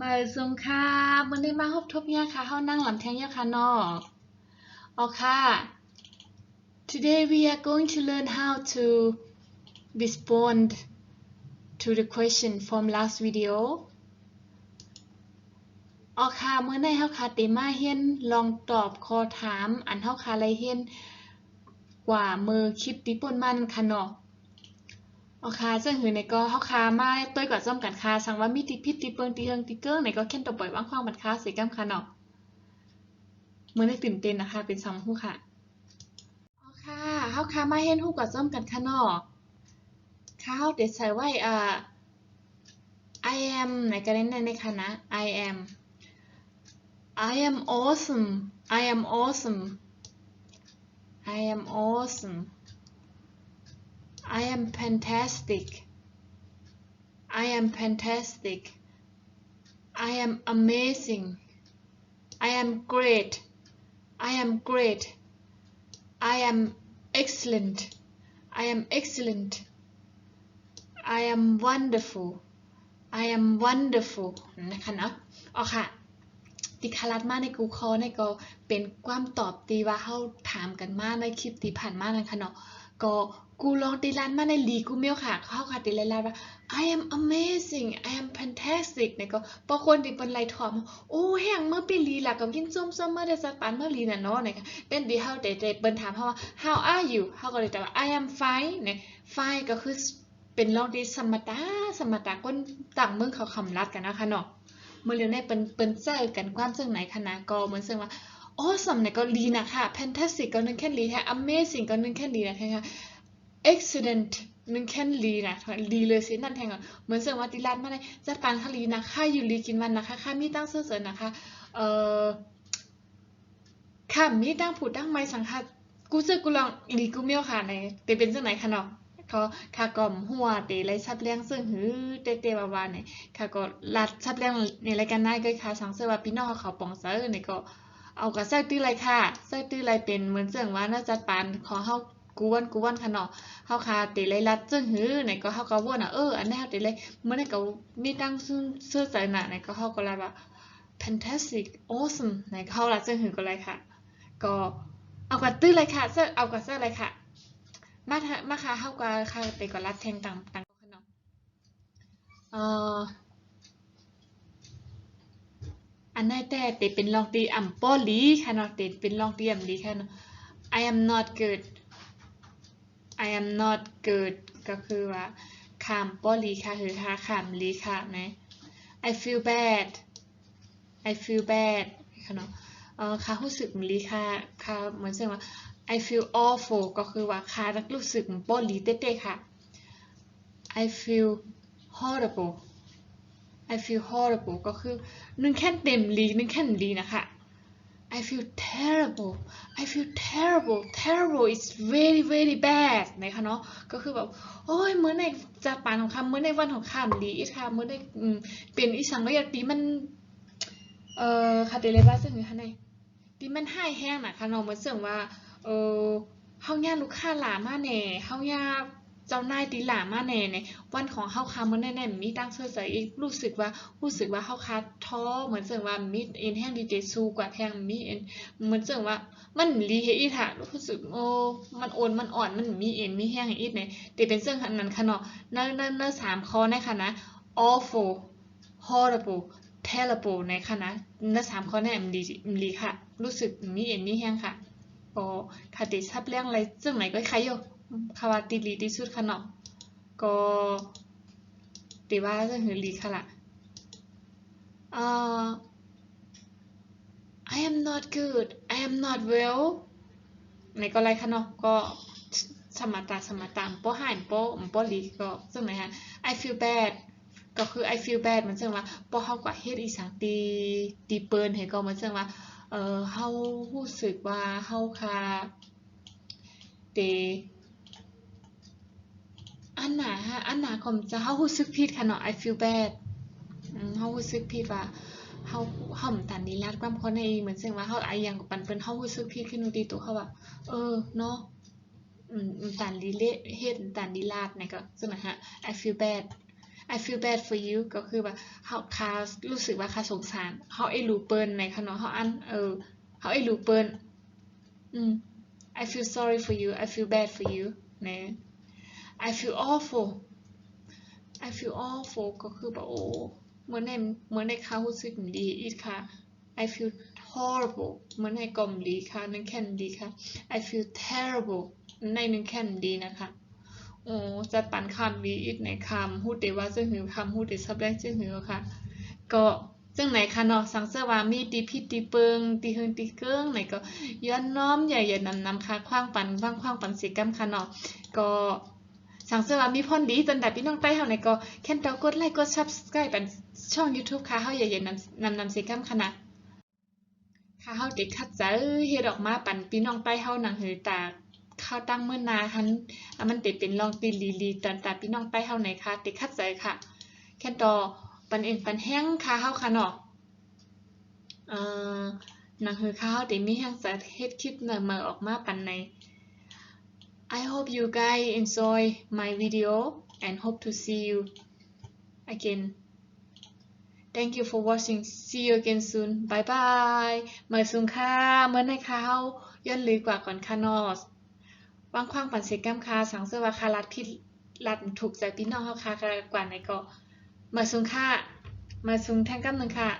มาส่งค่ะวันนี้มาฮบทบเนี่ยค่ะเฮานั่งหลับแทงเนี่ยค่ะเนาะอ๋อค่ะ Today we are going to learn how to respond to the question from last video อ๋อค่ะเมื่อในเฮาค่ะเตมาเฮียนลองตอบข้อถามอันเฮาค่ะไลเฮียนกว่ามือคลิปที่ป่นมันค่ะเนาะอ๋อค่ะซึ่งหือในก็เฮาค่ะมาต้วยกว่าซ่อมกันค่ะสั่งว่ามีติพิษติเปิงติเฮิงติเกิ้งในก็เค้นต่อปล่อยว่างควางบัดค่ะสิกำค่ะเนาะมื้อนี้ตื่นเต้นนะคะเป็นซ้ำฮู้ค่ะ อ๋อค่ะเฮาค่ะมาเฮ็ดรูปกับส้มกันค่ะเนาะค่ะเฮาได้ใช้ไว้I am ไหนก็ได้ในค่ะนะ I am awesome I am awesome I am awesome I am fantastic I am fantastic I am amazing I am great I am great I am excellent I am excellent I am wonderful I am wonderful นะคะเนาะอ๋อค่ะติคารัดมาในกูคอในก็เป็นความตอบตีว่าเฮาถามกันมาในคลิปที่ผ่านมานั่นค่ะเนาะก็กูลองตีรันมาในลีกูเมียวค่ะเฮาค่ะตีไล่ๆว่า I am amazing I am fantastic ในก็พอคนที่เปิ้นไล่ถอมโอ้แฮงเมื่อปีลีล่ะก็กินส้มๆเมื่อได้สักปานเมื่อลีน่ะเนาะนะคะเป็นที่เฮาได้เปิ้นถามเฮาว่า How are you เฮาก็เลยตอบว่า I am fine เนี่ย fine ก็คือเป็นลองที่สมตาคนต่างเมืองเขาคำรัดกันนะคะเนาะ เมื่อเรียนได้เป็นเจอกันความซึ่งไหนคณะก็เหมือนซึ่งว่า awesome เนี่ยก็ลีนะค่ะ fantastic ก็นึงแค่ลีค่ะ amazing ก็นึงแค่ลีนะค่ะ excellent นึงแค่ลีนะลีเลยสินั่นแทงอ่ะเหมือนซึ่งว่าติลานมาได้จัดการคลีนะค่ะอยู่ลีกินวันนะคะค่ะมีตั้งเสื้อเสริญนะคะเอ่อค่ะมีตั้งผูดตั้งไม้สังคัดกูเจอกูลองลีกูเมียวค่ะในเตเป็นซึ่งไหนคะเนาะเขาค่ะก็หัวเตไรซับเลี้ยงซึ่งหือเตวาเนี่ย ค่ะก็รัดชับเรื่องในรายการได้ก็ค่ะสังเสริว่าพี่น้องเขาปองเซอร์เนี่ยก็เอากับเสื้อตื้อไรค่ะเสื้อตื้อไรเป็นเหมือนเสื่องว่าน่าจะปานขอเฮากวนค่ะเนาะเฮาคาติไรรัดจึงหือไหนก็เฮาก็วนอ่ะอันนี้เฮาติไรเมื่อไหนก็มีตั้งเสื้อใจหนาไหนก็เฮาก็เลยว่า fantastic awesome ไหนก็เฮารัดจึงหือก็เลยค่ะก็เอากับตื้อไรค่ะเสื้อเอากับเสื้อไรค่ะมาค่ะเฮาก็ค่ะไปก็รัดแทงต่างค่ะเนาะเอ่อ อันนั้นแต่เตเป็นลองตีอ่ำป้อลีค่ะเนาะเตเป็นลองตีอ่ำลีค่ะเนาะ I am not good I am not good ก็คือว่าขามป้อลีค่ะหรือหาขามลีค่ะนะ I feel bad I feel bad ค่ะเนาะค่ะรู้สึกลีค่ะค่ะเหมือนเช่นว่า I feel awful ก็คือว่าค่ะรู้สึกป้อลีเต้ๆค่ะ I feel horrible I feel horrible ก็คือนึ่งแค่เต็มลีนึ่งแค่ลีนะคะ I feel terrible I feel terrible terrible is very very bad นะคะเนาะก็คือแบบโอ้ยเมื่อในจะปานของคำเมื่อในวันของข้ามลีอีค่ะเมื่อในเป็นอีสังระยะตีมันคาเตเลบ้าซึ่งอยู่ข้างในตีมันหายแห้งนะคะเนาะเหมือนเสื่องว่าเออเฮาย่าลูกค้าหลามาแหน่เฮาย่าเจ้านายตีหลามาแหน่เนี่ยวันของเฮาคาเมื่อแน่ๆมีตั้งเสื้อใส่อีกรู้สึกว่าเฮาคาท้อเหมือนเสื่องว่ามีเอ็นแห้งดีเจซูกว่าแทงมีเอ็น เหมือนจังว่ามันรีเฮอีค่ะรู้สึกโอ้มันโอนมันอ่อนมันมีเอ็นมีแห้งอีกเนี่ยแต่เป็นเรื่องนั้นค่ะเนาะในสามข้อในค่ะนะ awful horrible terrible ในค่ะนะในสามข้อเนี่ยมันดีค่ะรู้สึกมีเอ็นมีแห้งค่ะก็ค่ะติชับเรื่องอะไรซึ่งไหนก็ใครอยู่คาวาติลีที่สุดค่ะเนาะก็ติว่าจะหือลีค่ะล่ะเอ่อ I am not good I am not well ในก็ไรคะเนาะก็สมตามป้อหายป้อลีก็ซึ่งไหนฮะ I feel bad ก็คือ I feel bad มันซึ่งว่าป้อเฮากว่าเฮ็ดอีสังตีเปิ้นให้ก็มันซึ่งว่าเฮารู้สึกว่าเฮาคาเตอันหนาของจะเฮารู้สึกผิดค่ะเนาะ I feel bad เฮารู้สึกผิดว่าเฮาเฮาตันดีลาดความคนในเหมือนซึ่งว่าเฮาอหยังกับปันเปิ้นเฮารู้สึกผิดขึ้นดีตัวเขาว่าเนาะ ตันดีเลเฮ็ดตันดีลาดเนี่ยก็ใช่ไหมฮะ I feel bad I feel bad for you ก็คือว่าเขาคารู้สึกว่าคาสงสารเขาไอ้ลูเปิ้นในขณะเขาอันเขาไอ้ลูเปิ้นI feel sorry for you I feel bad for you นะ I feel awful I feel awful ก็คือแบบโอ้เหมือนในเขารู้สึกดีอีกค่ะ I feel horrible เหมือนในกลมดีค่ะนั่นแค่นดีค่ะ I feel terrible ในนึงแค่นดีนะคะโอ้จะปันคำดีอีกในคำพูดได้ว่าจะหือคำพูดได้ซับได้จะหือค่ะก็จังไหนคะเนาะสังเสว่ามีตีพิษตีเปิงตีเฮิงตีเกิ้งไหนก็ย้อนน้อมใหญ่ๆนำค่ะคว้างปันสิกรรมค่ะเนาะก็สังเสว่ามีพ้นดีจนแต่พี่น้องใต้เฮาไหนก็แค่นเตากดไลค์กด Subscribe เป็นช่อง YouTube ค่ะเฮาใหญ่ๆนำสิกรรมค่ะนะค่ะเฮาเด็กคัดใจเฮ็ดออกมาปันพี่น้องใต้เฮาหนังหือตาข้าวตั้งเมื่อนาคันมันเป็นลองตีลีๆตาพี่น้องใต้เฮาไหนค่ะเด็กคัดใจค่ะแค่นตอปันเองปันแห้งค่ะเฮาค่ะเนาะหนังหือค่ะเฮาได้มีแห้งจะเฮ็ดคลิปหน่อยมาออกมาปันใน I hope you guys enjoy my video and hope to see you again Thank you for watching see you again soon bye bye เมื่อซุงค่ะเมื่อในค่ะเฮาย้อนลือกว่าก่อนค่ะเนาะว่างขว้างปันเสกรรมค่ะสังเสว่าคารัดพิษรัดถูกใจพี่น้องเฮาค่ะกว่าในก็มาซุงค่ะมาซุงแท่งกำหนึ่งค่ะ